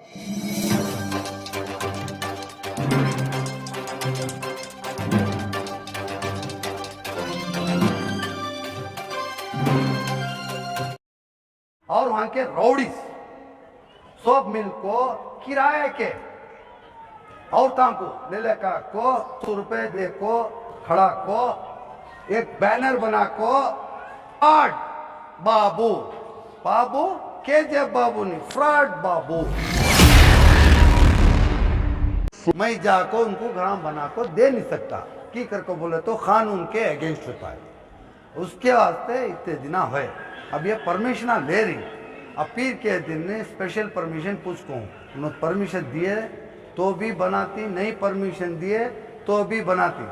और वहां के रौडीज सब मिल को किराए के औरतों को लेलेका को 100 रुपए दे को खड़ा को एक बैनर बना को फ्रॉड बाबू बाबू के बाबू नहीं फ्रॉड बाबू मैं जाको उनको ग्राम बना को दे नहीं सकता की करके बोले तो कानून के अगेंस्ट होता है। उसके वास्ते इतने दिन हुए अब ये परमिशन ले रही अब पीर के दिन ने स्पेशल परमिशन पूछ को उन्होंने परमिशन दिए तो भी बनाती नहीं परमिशन दिए तो भी बनाती।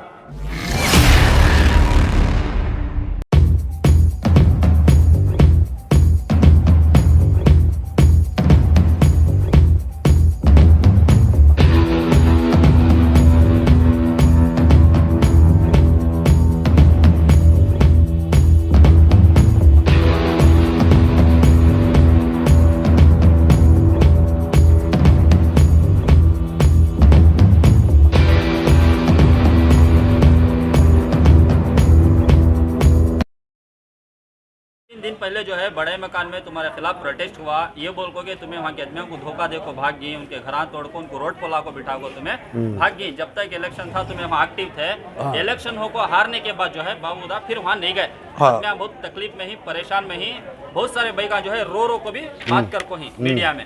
दिन पहले जो है बड़े मकान में तुम्हारे खिलाफ प्रोटेस्ट हुआ, ये बोल को कि तुम्हें वहाँ के आदमियों को धोखा देखो भाग गई, उनके घर तोड़ को उनको रोड पोला को बिठा को तुम्हें भाग गई। जब तक इलेक्शन था तुम्हें वहाँ एक्टिव थे। इलेक्शन हो को हारने के बाद जो है बाबूदा फिर वहाँ नहीं गए। बहुत तकलीफ में ही परेशान में ही बहुत सारे भाई जो है रो को भी बात कर को ही मीडिया में।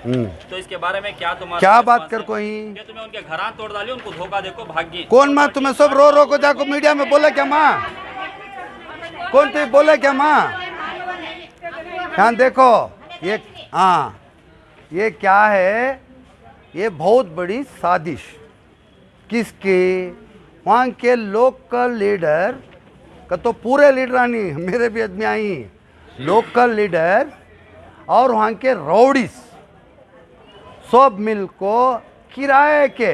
तो इसके बारे में क्या तुम्हारा क्या बात कर को ही तुम्हें उनके घर तोड़ डाली, उनको धोखा देखो भाग गई। कौन माँ तुम्हें सब रो को जाको मीडिया में बोले क्या माँ कौन तुम बोले क्या माँ यहाँ देखो ये हाँ ये क्या है ये बहुत बड़ी साजिश किसकी वहाँ के लोकल लीडर का तो पूरे लीडर नहीं मेरे भी आदमी आई लोकल लीडर और वहाँ के रौडीज सब मिल को किराए के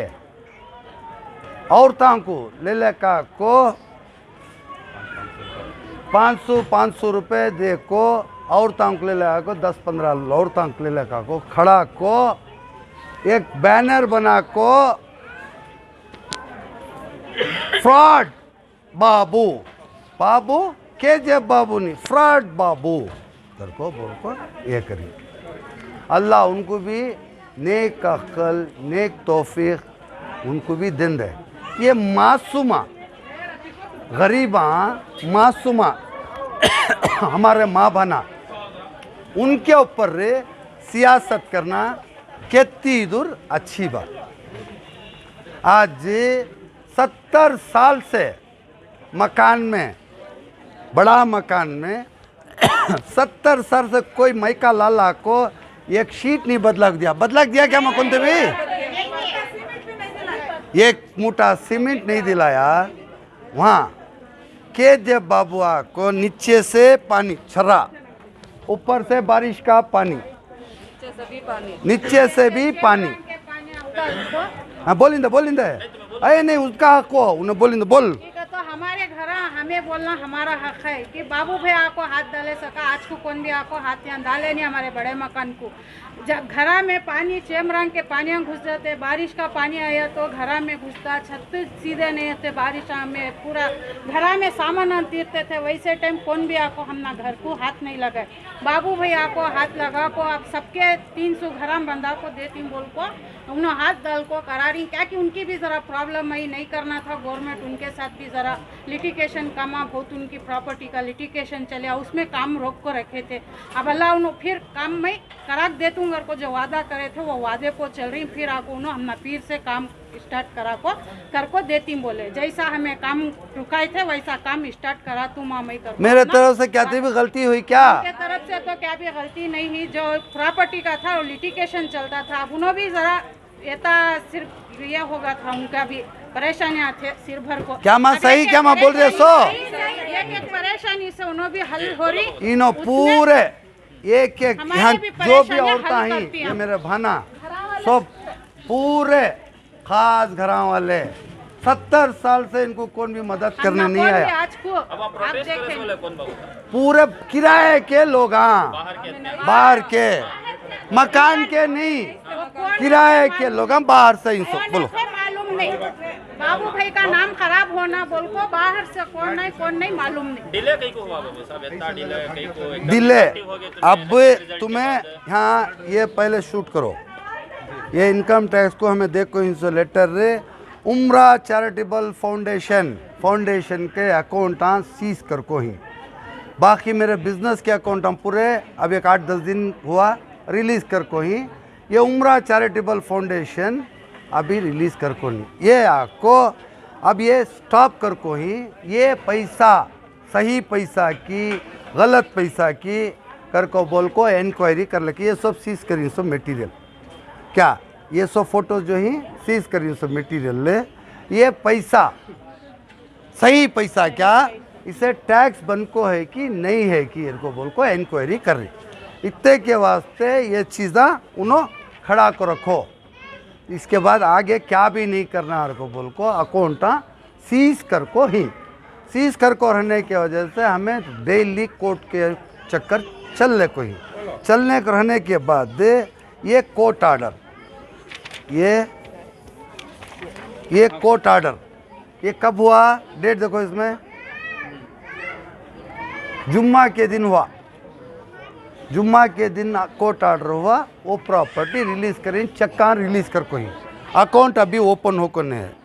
औरतों को लेलेका को 500 रुपए दे को औरतों को ले लगा को 10-15 औरतों को ले लगा को खड़ा को एक बैनर बना को फ्रॉड बाबू बाबू के बाबू नहीं फ्रॉड बाबू कर को बोल को ये करी। अल्लाह उनको भी नेक अक्ल नेक तौफीक उनको भी दिन दे। ये मासूमा गरीबा मासूमा हमारे माँ बना उनके ऊपर रे सियासत करना कितनी दूर अच्छी बात। आज 70 साल से मकान में बड़ा मकान में 70 साल से कोई मैका लाला को एक शीट नहीं बदला दिया क्या मकुंद भी एक मोटा सीमेंट नहीं दिलाया। वहाँ के जब बाबुआ को नीचे से पानी छर्रा ऊपर से बारिश का पानी नीचे से भी पानी हाँ बोलिंदे अरे नहीं उसका हक हो उन्हें बोलिंदे बोल तो हमारे घर हमें बोलना हमारा हक है कि बाबू भाई आपको हाथ डाले सका आज को कौन भी आपको हाथ यहाँ डाले नहीं हमारे बड़े मकान को। जब घर में पानी चेम रंग के पानी घुस जाते बारिश का पानी आया तो घर में घुसता छत सीधे नहीं होते बारिश में पूरा घर में सामान तीरते थे। वैसे टाइम कौन भी आपको हमना घर को हाथ नहीं लगाए बाबू भाई आपको हाथ लगा को आप सबके 300 घर बंदा को देती बोल को उन्होंने हाथ डाल को करा रही क्या कि उनकी भी ज़रा प्रॉब्लम ही नहीं करना था। गवर्नमेंट उनके साथ भी ज़रा लिटिगेशन कामा बहुत उनकी प्रॉपर्टी का लिटिगेशन चले उसमें काम रोक को रखे थे। अब अल्लाह उन्होंने फिर काम में करा देतूँगा को जो वादा करे थे वो वादे को चल रही फिर आपको उन्होंने हम पीर से काम स्टार्ट करा को कर को देती बोले जैसा हमें काम रुकाए थे वैसा काम स्टार्ट करा तुम मैं कर मेरे तरफ से क्या भी गलती हुई क्या उनके तरफ से तो क्या भी गलती नहीं हुई। जो प्रॉपर्टी का था वो लिटिगेशन चलता था अब उन्होंने भी ज़रा ऐसा सिर्फ ये होगा था उनका भी परेशानियाँ थे सिर भर को क्या माँ सही क्या माँ बोल रहे सो एक परेशानी से उन्होंने भी हल हो रही इनो पूरे एक यहाँ जो भी औरतें हैं ये मेरे भाना सब पूरे खास घरा वाले 70 साल से इनको कौन भी मदद करने नहीं आया। आज को आप देखें पूरे किराए के लोग बाहर के मकान के नहीं, किराए के लोग हम बाहर से ही सो बोलो। मालूम नहीं, बाबू भाई का नाम खराब होना बोल को बाहर से कौन नहीं मालूम नहीं। डिले कहीं को हुआ बाबू साहब, इतना डिले कहीं को एकदम डिले। active हो गए तो अब रिजल्ट तुम्हें के बाद- यहाँ ये पहले शूट करो, ये इनकम टैक्स को हमें देखो इनसे लेटर रे उम्रा चैरिटेबल फाउंडेशन के अकाउंट सीज कर को ही, बाकी मेरे बिजनेस के अकाउंट हम पूरे अब एक 8-10 दिन हुआ रिलीज कर को ही, ये उम्रा चैरिटेबल फाउंडेशन अभी रिलीज कर को नहीं, ये आपको अब ये स्टॉप कर को ही, ये पैसा सही पैसा की गलत पैसा की कर को बोल को इंक्वायरी कर लगी, ये सब सीज करी सब मटेरियल क्या, ये सब फोटो जो ही सीज करी सब मटेरियल ले, ये पैसा सही पैसा क्या, इसे टैक्स बन को है कि नहीं है कि इनको बोल को इंक्वायरी कर रही, इतने के वास्ते ये चीज़ा उन्होंने खड़ा को रखो, इसके बाद आगे क्या भी नहीं करना है को बोल को अकाउंटा सीज कर को ही, सीज कर को रहने की वजह से हमें डेली कोर्ट के चक्कर चलने को ही, चलने को रहने के बाद ये कोर्ट आर्डर, ये कोर्ट आर्डर ये कब हुआ, डेट देखो इसमें, जुम्मा के दिन हुआ, जुम्मा के दिन कोर्ट आर्डर हुआ, वो प्रॉपर्टी रिलीज करें, चक्का रिलीज कर को ही, अकाउंट अभी ओपन होकर नहीं है।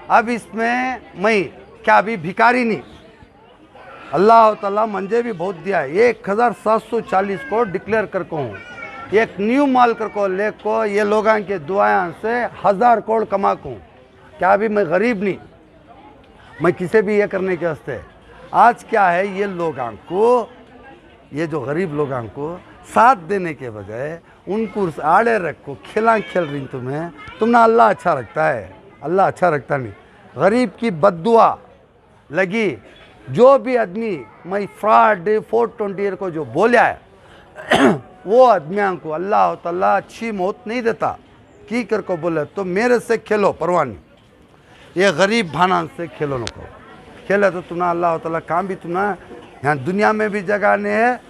अब इसमें मैं क्या अभी भिखारी नहीं, अल्लाह ताला मंजे भी बहुत दिया है, 1740 करोड़ डिक्लेयर कर को हूँ, एक न्यू माल कर को ले को ये लोगों के दुआएं से 1000 करोड़ कमा को हूँ, क्या अभी मैं गरीब नहीं, मैं किसे भी ये करने के वास्ते, आज क्या है ये लोगों को, ये जो गरीब लोगों को साथ देने के बजाय उनको आड़े रखो, खेल रही तुम्हें अल्लाह अच्छा रखता है, अल्लाह अच्छा रखता नहीं, गरीब की बद्दुआ लगी, जो भी आदमी मैं फ्रॉड 420 को जो बोला है वो आदमियों को अल्लाह ताला अच्छी मौत नहीं देता, की कर को बोले तो मेरे से खेलो परवाह नहीं, ये गरीब भाना से खेलो न को खेले तो तुम्हें अल्लाह ताला काम भी तुम्हें यहाँ दुनिया में भी जगाने है,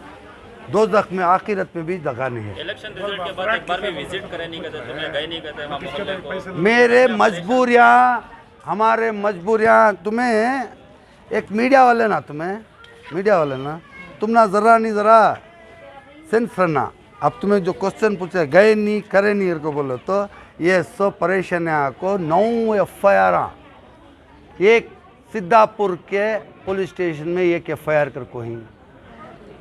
दोज़ख में आखिरत में भी जगाने है। इलेक्शन रिजल्ट के बाद एक बार भी विजिट करे नहीं करते, तुम्हें गए नहीं करते वहाँ मोहल्ले को, मेरे मजबूरियाँ, हमारे मजबूरियाँ, तुम्हें एक मीडिया वाले ना, तुम ना ज़रा नहीं ज़रा सेंस रहना, अब तुम्हें जो क्वेश्चन पूछे गए नहीं करे नहीं को बोलो तो ये सब परेशानियाँ को 9 FIR, एक सिद्धापुर के पुलिस स्टेशन में एक FIR कर को ही,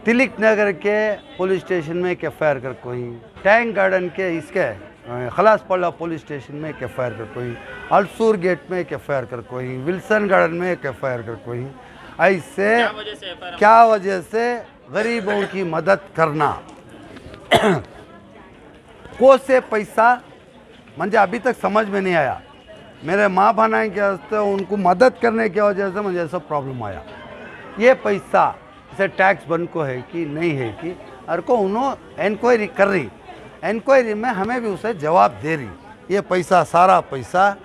तिलक नगर के पुलिस स्टेशन में एक FIR कर को ही, टैंक गार्डन के इसके खलास पड़ा पुलिस स्टेशन में एक FIR कर को ही, अलसूर गेट में एक FIR कर को ही, विल्सन गार्डन में एक FIR कर को ही, ऐसे क्या वजह से गरीबों की मदद करना को से पैसा मुझे अभी तक समझ में नहीं आया, मेरे माँ बहना के वास्ते उनको मदद करने की वजह से मुझे सब प्रॉब्लम आया, ये पैसा से टैक्स बन को है कि नहीं है कि, और को उन्होंने इंक्वायरी कर रही, इंक्वायरी में हमें भी उसे जवाब दे रही, ये पैसा सारा पैसा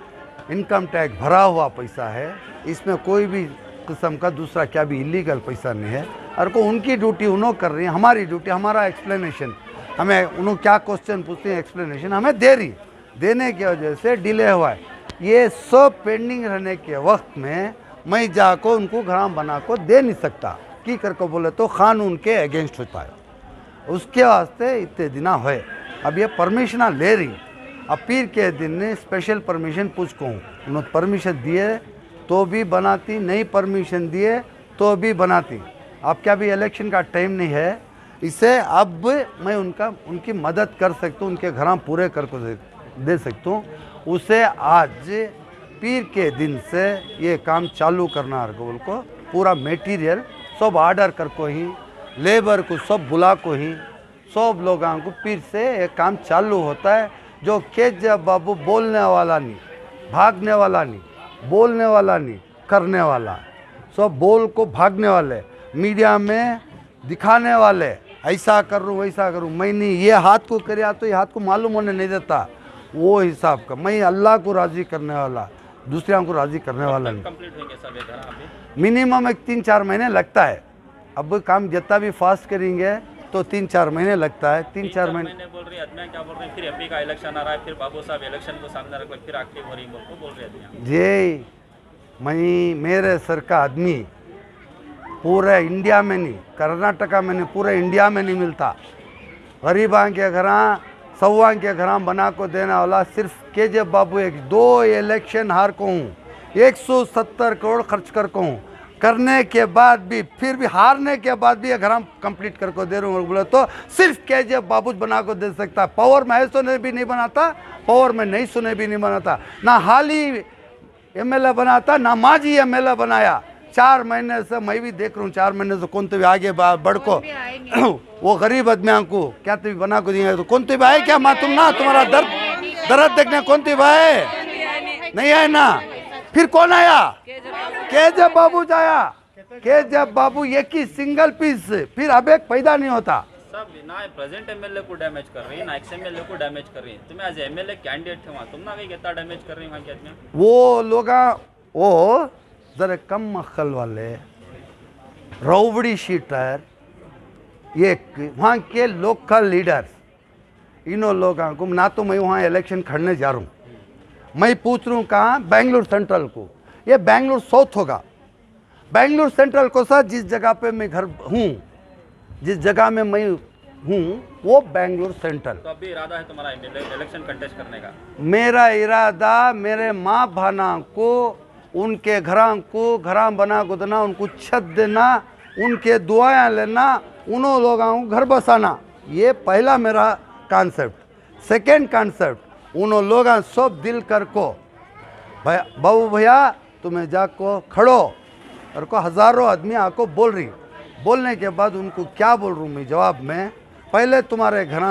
इनकम टैक्स भरा हुआ पैसा है, इसमें कोई भी किस्म का दूसरा क्या भी इलीगल पैसा नहीं है, और को उनकी ड्यूटी उन्होंने कर रही है, हमारी ड्यूटी हमारा एक्सप्लेनेशन, हमें उन्होंने क्या क्वेश्चन पूछते हैं एक्सप्लेनेशन हमें दे रही, देने की वजह से डिले हुआ है, ये सब पेंडिंग रहने के वक्त में मैं जाको उनको घर बना को दे नहीं सकता, की कर को बोले तो कानून के अगेंस्ट होता है, उसके वास्ते इतने दिन हुए, अब ये परमिशन ले रही, अब पीर के दिन ने स्पेशल परमिशन पूछ को हूँ, उन्होंने परमिशन दिए तो भी बनाती, नहीं परमिशन दिए तो भी बनाती, अब क्या भी इलेक्शन का टाइम नहीं है, इसे अब मैं उनकी मदद कर सकता हूँ, उनके घर पूरे कर को दे सकता हूँ, उसे आज पीर के दिन से ये काम चालू करना है, गोल को पूरा मटेरियल सब ऑर्डर कर को ही, लेबर को सब बुला को ही, सब लोगों को पीर से ये काम चालू होता है, जो केजरीवाल बाबू बोलने वाला नहीं, भागने वाला नहीं, बोलने वाला नहीं, करने वाला, सब बोल को भागने वाले, मीडिया में दिखाने वाले, ऐसा कर रूँ वैसा करूँ, मैं नहीं, ये हाथ को करे तो ये हाथ को मालूम होने नहीं देता, वो हिसाब का, मैं अल्लाह को राज़ी करने वाला, दूसरों को राज़ी करने वाला नहीं। कंप्लीट होंगे सब घर अभी मिनिमम एक 3-4 महीने लगता है, अब काम जितना भी फास्ट करेंगे तो 3-4 महीने लगता है। 3-4 महीने महीने बोल रही है अदमिया, क्या बोल रही है, फिर एमपी का इलेक्शन आ रहा है, फिर बाबू साहब इलेक्शन को सामने रख फिर एक्टिव हो रही बोल रही है अदमिया। ये मैं मेरे सर का आदमी पूरे इंडिया में नहीं, कर्नाटका में नहीं, पूरे इंडिया में नहीं मिलता। गरीबां के घर, सवा के घर बना को देने वाला सिर्फ केजीएफ बाबू। 2 इलेक्शन हार को हूँ, 170 करोड़ खर्च कर को हूँ, करने के बाद भी, फिर भी हारने के बाद भी ये घर कंप्लीट कर को दे रहा हूँ। बोले तो सिर्फ केजीएफ बाबू बना को दे सकता है। पावर में है सुने भी नहीं बनाता, पावर में नहीं सुने भी नहीं बनाता, ना हाल ही एमएलए बनाता, ना माजी एमएलए बनाया। 4 महीने से मैं भी देख रहा हूँ, 4 महीने से कौन तो भी आगे बढ़ को वो गरीब आदमियों को क्या तो भी बना को दिए, तो कौन तो भी आए क्या माँ तुम ना, तुम्हारा दर्द देखने कौन तो भी आए नहीं आए ना। फिर कौन आया, केजीएफ बाबू जाया। केजीएफ बाबू एक ही सिंगल पीस, फिर अब एक पैदा नहीं होता। सब ना प्रेजेंट एमएलए को डैमेज कर रही है, ना एक्स एमएलए को डैमेज कर रही है। तुम्हें एज एमएलए कैंडिडेट थे वहाँ, तुम ना कहीं कितना डैमेज कर रही है वहाँ के आदमी। वो लोग वो जरा कम अक्ल वाले रौबड़ी शीटर, ये वहाँ के लोकल लीडर्स, इन्हों लोगों को ना तो मैं वहाँ इलेक्शन खड़ने जा रहा हूँ, मैं पूछ रहा हूँ कहाँ, बेंगलुरु सेंट्रल को। ये बेंगलुरु साउथ होगा, बेंगलुरु सेंट्रल को सर जिस जगह पे मैं घर हूँ, जिस जगह में मैं हूँ वो बेंगलुरु सेंट्रल। तो अभी इरादा है तुम्हारा इलेक्शन कंटेस्ट करने का? मेरा इरादा मेरे माँ भाना को, उनके घरां को घरां बना को देना, उनको छत देना, उनके दुआएं लेना, उन्हों लोगों को घर बसाना। ये पहला मेरा कॉन्सेप्ट। सेकेंड कॉन्सेप्ट, उन्हों लोग सब दिल कर को भैया बाबू भैया तुम्हें जाको खड़ो और को हज़ारों आदमी आको बोल रही। बोलने के बाद उनको क्या बोल रहा हूँ मैं जवाब में, पहले तुम्हारे घर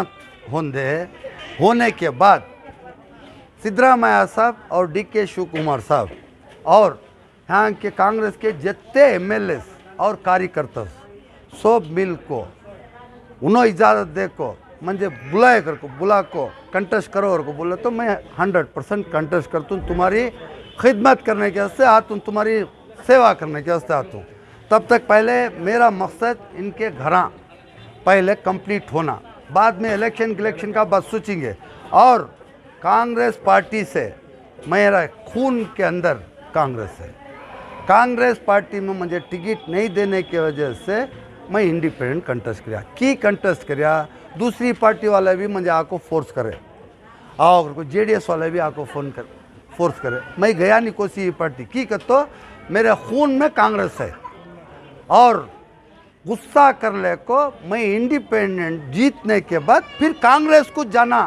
होने के बाद सिद्धरामैया साहब और डीके शिव कुमार साहब और यहाँ के कांग्रेस के जितने एमएलए और कार्यकर्ता सब मिल को उन्होंने इजाज़त दे को मुझे बुलाए कर को बुला को कंटेस्ट करो और को बोले तो मैं 100% कंटेस्ट करता हूँ। तुम्हारी खिदमत करने के वास्ते आता हूँ, तुम्हारी सेवा करने के वास्ते आता हूँ। तब तक पहले मेरा मकसद इनके घर पहले कंप्लीट होना, बाद में इलेक्शन का बात सोचेंगे। और कांग्रेस पार्टी से मेरा खून के अंदर कांग्रेस है, कांग्रेस पार्टी में मुझे टिकट नहीं देने की वजह से मैं इंडिपेंडेंट कंटेस्ट करिया। दूसरी पार्टी वाले भी मुझे आको फोर्स करे और जेडीएस वाले भी आको फोर्स करे। मैं गया नहीं कोई पार्टी की कर, तो मेरे खून में कांग्रेस है। और गुस्सा कर ले को मैं इंडिपेंडेंट जीतने के बाद फिर कांग्रेस को जाना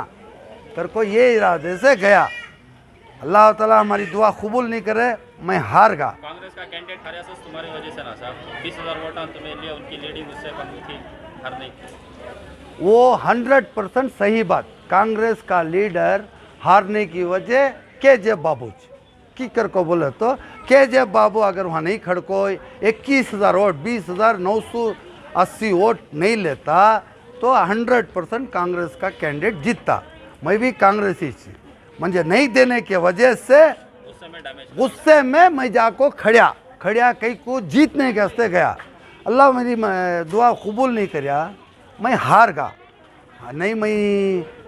कर को ये इरादे से गया। अल्लाह ताला हमारी दुआ कबूल नहीं करे, मैं हार गया। कांग्रेस का कैंडिडेट हारा तुम्हारी वजह से ना साहब, 20,000 वोट तुम्हें लिए, उनकी लीडिंग उससे कम थी हारने की। वो 100% सही बात। कांग्रेस का लीडर हारने की वजह केजीएफ बाबू की कर को बोले तो केजीएफ बाबू अगर वहाँ नहीं खड़को 21,000 वोट 20,980 वोट नहीं लेता तो 100% कांग्रेस का कैंडिडेट जीतता। मैं भी कांग्रेस ही थी, मुझे नहीं देने की वजह से गुस्से में मैं जाको खड़िया कहीं को जीतने के वास्ते गया। अल्लाह मेरी दुआ कबूल नहीं करिया, मैं हार गया। नहीं मैं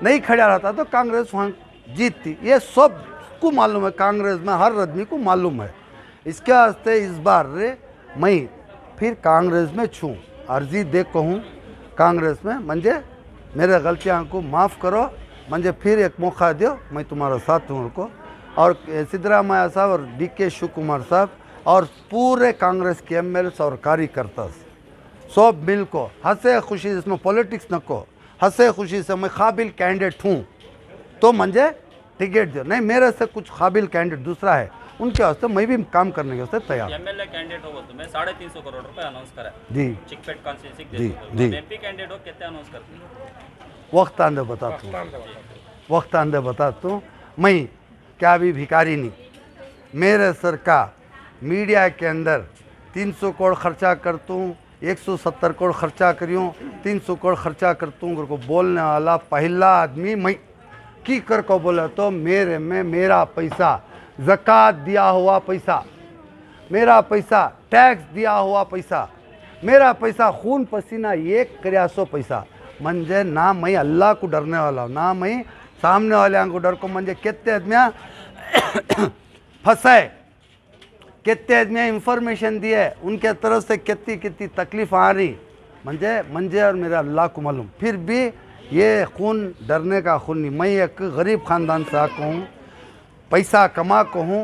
नहीं खड़ा रहता तो कांग्रेस वहाँ जीतती। ये सब को मालूम है, कांग्रेस में हर आदमी को मालूम है। इसके वास्ते इस बार मैं फिर कांग्रेस में छूँ, अर्जी दे कहूँ कांग्रेस में, मुझे मेरे गलतियाँ को माफ़ करो, मुझे फिर एक मौका दो, मैं तुम्हारा साथ हूँ को। और सिद्धरामैया साहब और डीके शिव कुमार साहब और पूरे कांग्रेस के एमएलए और कार्यकर्ता सब मिल को हंसे खुशी, इसमें पॉलिटिक्स न को, हंसे खुशी से मैं काबिल कैंडिडेट हूँ तो मुझे टिकट दो। नहीं मेरे से कुछ काबिल कैंडिडेट दूसरा है, उनके वास्ते मैं भी काम करने के वास्ते तैयार। एमएलए कैंडिडेट हो तुम्हें 350 करोड़ रुपए अनाउंस करा जी, चिकपेट कॉन्स्टिट्यूंसी जी एमपी कैंडिडेट हो कितने अनाउंस करते हैं? वक्त आंदे बताता हूँ। मैं क्या भी भिखारी नहीं, मेरे सर का मीडिया के अंदर 300 करोड़ खर्चा करता हूँ, 170 करोड़ खर्चा करियो, 300 करोड़ खर्चा करता हूँ को बोलने वाला पहला आदमी मैं की कर को बोला तो मेरे में मेरा पैसा ज़कात दिया हुआ पैसा, मेरा पैसा टैक्स दिया हुआ पैसा, मेरा पैसा खून पसीना एक कर्यासो पैसा म्हणजे ना मैं अल्लाह को डरने वाला हूँ ना मैं सामने वाले को डर को म्हणजे कितने आदमियाँ फंसाए कितने आदमियाँ इंफॉर्मेशन दिए उनके तरफ से कितनी कितनी तकलीफ आ रही मंजे और मेरे अल्लाह को मालूम। फिर भी ये खून डरने का खून नहीं। मैं एक गरीब ख़ानदान से आका हूँ, पैसा कमा को हूँ,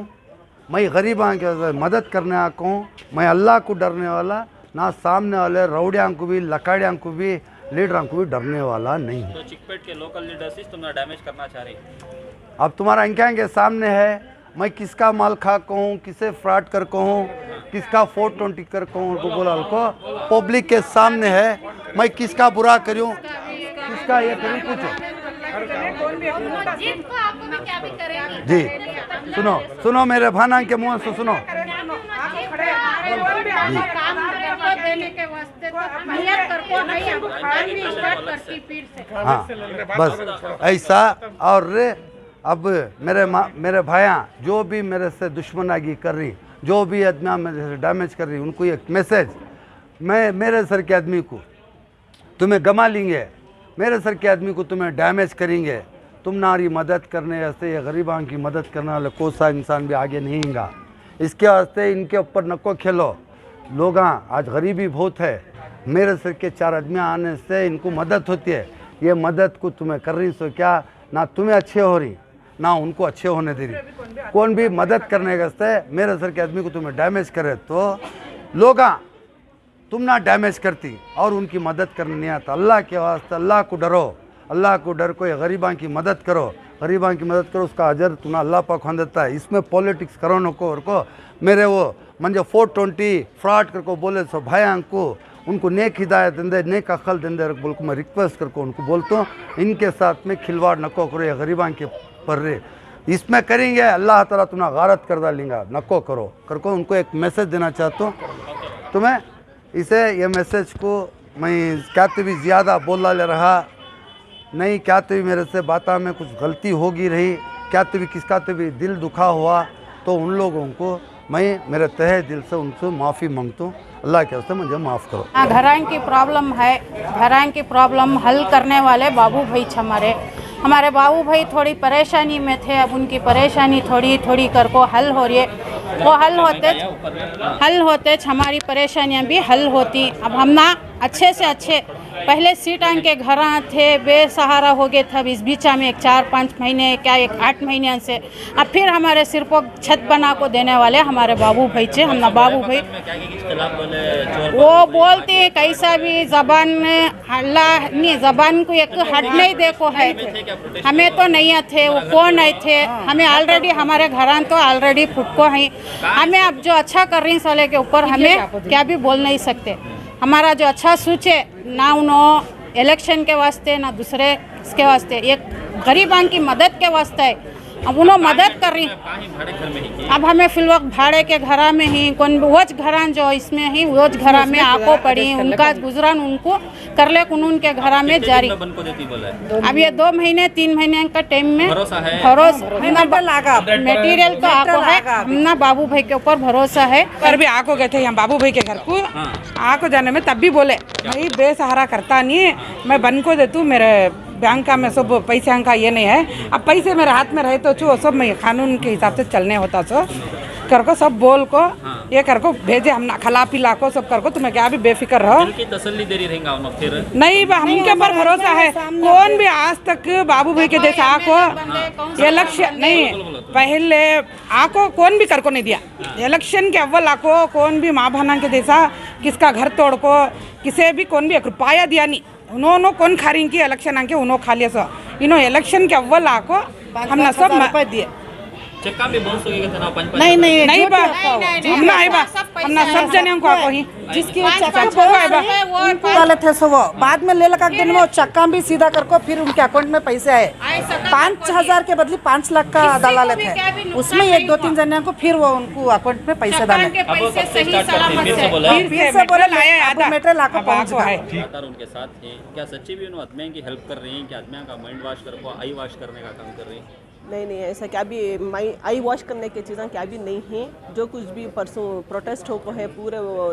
मैं गरीबों के मदद करने आका हूँ। मैं अल्लाह को डरने वाला ना सामने वाले रौड़ियाँ को भी लकाड़ियाँ को भी लीडरों को भी डरने वाला नहीं हूँ। तो चिकपेट के लोकल लीडर्स तुम्हें डैमेज करना चाह रही। अब तुम्हारा अंक्या के सामने है मैं किसका माल खा कहूँ, किसे फ्रॉड कर कहूँ, किसका 420 कर कहूँ, उनको बोला उनको पब्लिक के सामने है मैं किसका बुरा करूँ किसका ये करूँ पूछो। जी सुनो सुनो मेरे भाना के मुँह से सुनो। हाँ बस ऐसा। और अब मेरे भाइयाँ जो भी मेरे से दुश्मनागी कर रही, जो भी आदमी मेरे से डैमेज कर रही, उनको एक मैसेज, मैं मेरे सर के आदमी को तुम्हें गमा लेंगे, मेरे सर के आदमी को तुम्हें डैमेज करेंगे। तुम नारी मदद करने वास्ते या गरीबां की मदद करने वाले कोई सा इंसान भी आगे नहीं होगा। इसके वास्ते इनके ऊपर नको खेलो। लोग आज गरीबी बहुत है, मेरे सर के 4 आदमी आने से इनको मदद होती है। ये मदद को तुम्हें कर रही सो क्या ना तुम्हें अच्छे हो रही ना उनको अच्छे होने दे रही। कौन भी मदद करने वास्ते मेरे सर के आदमी को तुम्हें डैमेज करे तो लोग तुम ना डैमेज करती और उनकी मदद करने नहीं आता। अल्लाह के वास्ते अल्लाह को डरो, अल्लाह को डर को, गरीबां की मदद करो, गरीबां की मदद करो, उसका अजर तुम्हें अल्लाह पाक खुद देता है। इसमें पॉलिटिक्स करो न को मेरे वो मंजे 420 फ्रॉड करको बोले सो भाई को उनको नेक हिदायत देंदे नेक अकल देंदे बोल को मैं रिक्वेस्ट करको उनको बोलता हूँ इनके साथ में खिलवाड़ नको करो, या गरीबां के पर रे इसमें करेंगे अल्लाह ताला तुम्हें गारत कर डालेंगे, नको करो करको। उनको एक मैसेज देना चाहता हूँ तुम्हें। इसे ये मैसेज को मैं क्या तो भी ज़्यादा बोला ले रहा नहीं, क्या तो भी मेरे से बाता में कुछ गलती होगी रही, क्या तो भी किसका तो भी दिल दुखा हुआ तो उन लोगों को मैं मेरे तहे दिल से उनसे माफ़ी मांगता हूँ। अल्लाह के वास्ते मुझे माफ़ करो। घरां की प्रॉब्लम है, घरां की प्रॉब्लम हल करने वाले बाबू भाई हमारे बाबू भाई थोड़ी परेशानी में थे। अब उनकी परेशानी थोड़ी थोड़ी कर को हल हो रही है। वो हल होते हमारी परेशानियां भी हल होती। अब हम ना अच्छे से अच्छे पहले सीटां के घर थे, बेसहारा हो गए थे। अब इस बीच में एक 4-5 महीने क्या एक 8 महीने से अब फिर हमारे सिर पर छत बना को देने वाले हमारे बाबू भाई चे। हम ना बाबू भाई वो बोलते हैं कैसा भी जबान अल्लाह नहीं जबान को एक हट नहीं देखो है। हमें तो नहीं थे, वो कौन नहीं थे, हमें ऑलरेडी हमारे घर तो ऑलरेडी फुटको है। हमें अब जो अच्छा कर रही साले के ऊपर हमें क्या भी बोल नहीं सकते। हमारा जो अच्छा सोचे ना उन्होंने इलेक्शन के वास्ते ना दूसरे इसके वास्ते, एक गरीबां की मदद के वास्ते है। अब उन्होंने मदद कर रही। अब हमें फिलवक्त भाड़े के घर में ही कौन वोज घर जो इसमें ही वोज घर में आको पड़ी, उनका गुजरान उनको कर ले उनके घर में जारी। अब ये 2 महीने 3 महीने का टाइम में भरोसा मटेरियल का आको है, हमना बाबू भाई के ऊपर भरोसा है। पर भी आको गए थे यहाँ बाबू भाई के घर को आको जाने में तब भी बोले भाई बेसहारा करता नहीं, मैं बन को देतू, मेरे बैंक का में सब पैसे का ये नहीं है। अब पैसे मेरे हाथ में रहे तो चो सब मैं कानून के हिसाब से चलने होता सो कर को सब बोल को ये कर को भेजे हम ना खिला पिला को सब कर को तुम्हें क्या भी बेफिक्र रहो। दिल की तसल्ली दे रही रहेंगे हम फिर नहीं हमके पर भरोसा है। कौन भी आज तक बाबू भाई के जैसा आको इलेक्शन नहीं पहले आको कौन भी कर को नहीं दिया। इलेक्शन के अव्वल आको कौन भी माँ बहना के जैसा किसका घर तोड़ को किसे भी कौन भी 1 रुपया दिया नहीं। उन्होंने कौन खा रही की इलेक्शन आके उन्होंने खा लिया सो इन्हों इलेक्शन के अव्वल आको हमने सब दिए। चक्का भी बहुत सोगे थे ना नहीं नहीं नहीं बा हमना है बा हमना सब जने को आको ही जिसकी चक्का वो डाले थे सो वो बाद में ले लगा दिन में वो चक्का भी सीधा करको फिर उनके अकाउंट में पैसे आए 5,000 के बदले 5 लाख का डाला लेते हैं। उसमें 1-2-3 जने को फिर वो उनको अकाउंट में पैसे डाले फिर से बोले मेटेरियल आको पहुंच गए। उनके साथ हैं क्या सच्ची भी उन्होंने आदमियों की हेल्प कर रही हैं कि आदमियों का माइंड वॉश कर को आई वॉश करने का काम कर रही हैं? नहीं नहीं ऐसा क्या भी आई वॉश करने की चीज़ें क्या भी नहीं हैं। जो कुछ भी परसों प्रोटेस्ट हो को है पूरे वो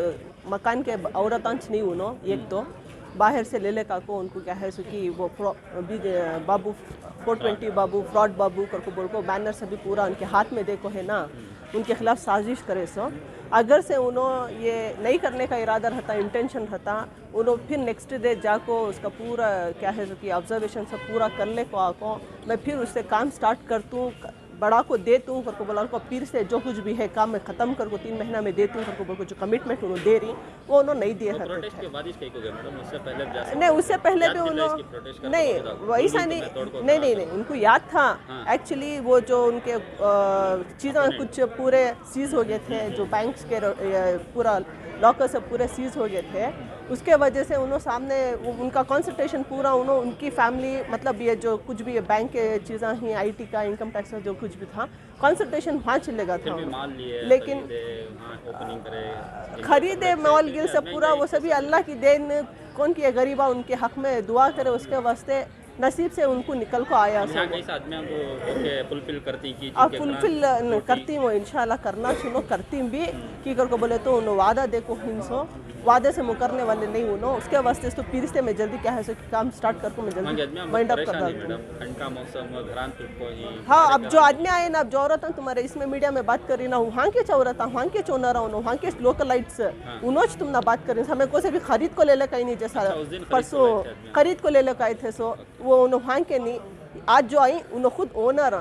मकान के औरतांच नहीं उनो एक तो बाहर से ले ले का को उनको क्या है सो कि वो बाबू 420 बाबू फ्रॉड बाबू करको बोल को बैनर से भी पूरा उनके हाथ में देखो है ना उनके खिलाफ साजिश करे सो अगर से उन्होंने ये नहीं करने का इरादा रहता इंटेंशन रहता उन्होंने फिर नेक्स्ट डे जाको उसका पूरा क्या है जो कि ऑब्जर्वेशन सब पूरा कर ले को आको मैं फिर उससे काम स्टार्ट करतूँ बड़ा को देतूँ करको बोला उनको फिर से जो कुछ भी है काम मैं ख़त्म करको 3 महीना में देतूँ करको बोल को जो कमिटमेंट उन्होंने दे रही वो उन्होंने नहीं दिए रहते प्रोटेस्ट के बाद इसके को गए मैडम उससे पहले नहीं उससे पहले भी उन्होंने नहीं वैसा नहीं उनको याद था एक्चुअली वो जो उनके चीज़ें कुछ पूरे सीज हो गए थे जो बैंक्स के पूरा लॉकर से पूरे सीज हो गए थे उसके वजह से उन्होंने सामने उनका कंसंट्रेशन पूरा उन्होंने उनकी फैमिली मतलब ये जो कुछ भी बैंक के चीज़ें ही आईटी का इनकम टैक्स का जो कुछ भी था कंसंट्रेशन वहाँ चलेगा था लेकिन खरीदे मॉल गिल से पूरा वो सभी अल्लाह की देन कौन किए गरीबा उनके हक में दुआ करे उसके वास्ते नसीब से उनको निकल को आया फुलफिल करती अब फुलफिल करती हूँ इंशाल्लाह करना सुनो करती भी की कर को बोले तो उन्होंने वादा देखो हिंसो वादे से मुकरने वाले नहीं उनो उसके वास्ते तो फिर से मैं जल्दी क्या है सो काम स्टार्ट करके मैं जल्दी वाइंड अप कर रहा हूँ। हाँ अब जो आदमी आए ना अब जो औरत तुम्हारे इसमें मीडिया में बात कर रही ना वहाँ के औरत वहाँ के चो न रहा वहाँ के लोकलाइट्स उन्होंने तुम ना बात कर रही हमें को से भी खरीद को ले ले कहीं नहीं जैसा परसों खरीद को ले ले आए थे सो वो उन्होंने वहाँ के नहीं आज जो आई उन्होंने खुद ओनर